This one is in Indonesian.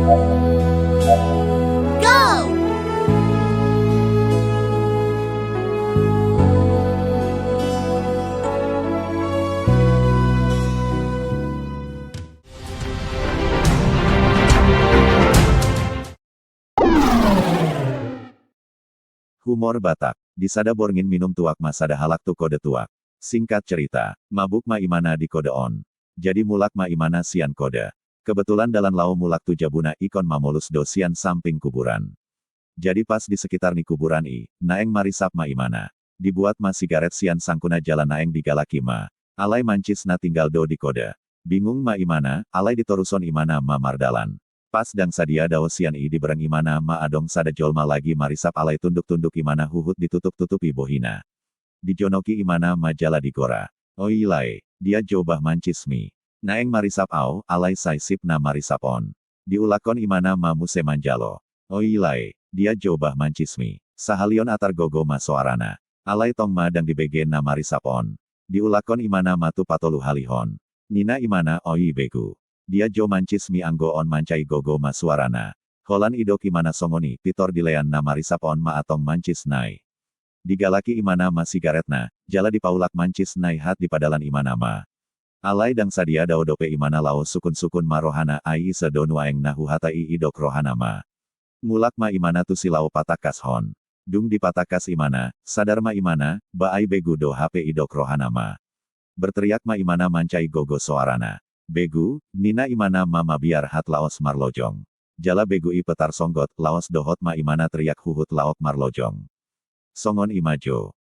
Go! Humor Batak. Disada borngin minum tuak masada halak tu kode tuak. Singkat cerita, mabuk ma imana di kode on. Jadi mulak ma imana sian kode. Kebetulan dalam lau mulak tu jabuna ikon mamolus dosian samping kuburan. Jadi pas di sekitar ni kuburan naeng marisap ma imana. Dibuat ma sigaret sian sangkuna jalan naeng di galaki ma. Alai mancis na tinggal do di kode. Bingung ma imana, alai ditoruson imana ma mardalan. Pas dang sadia dao sian di bereng imana ma adong sada jolma lagi marisap alai tunduk-tunduk imana huhut ditutup-tutupi bohina. Dijonoki imana ma jala digora. Oilai, dia jobah mancis mi. Naeng marisap au, alai sai sip na marisap on. Diulakon imana ma muse manjalo. Oilai, dia jobah mancis mi. Sahalion atar gogo ma soarana. Alai tong ma dang dibegen na marisap on. Diulakon imana ma tu patolu halihon. Nina imana oi begu. Dia jo mancis mi anggo on mancai gogo ma suarana. Holan idok imana songoni, titor dilean na marisap on ma atong mancis nai. Digalaki imana ma sigaretna, jala dipaulak mancis nai hat di padalan imana ma. Alai dang sadia dao dope imana lao sukun-sukun ma rohana ai sedon waeng nahu hata idok rohana ma. Mulak ma imana tu silao patakas hon. Dung di patakas imana, sadar ma imana, ba ai begu do hape idok rohana ma. Berteriak ma imana mancai gogo soarana. Begu, nina imana mama biar hat laos marlojong. Jala begu i petar songgot, laos dohot ma imana teriak huhut laok marlojong. Songon imajo.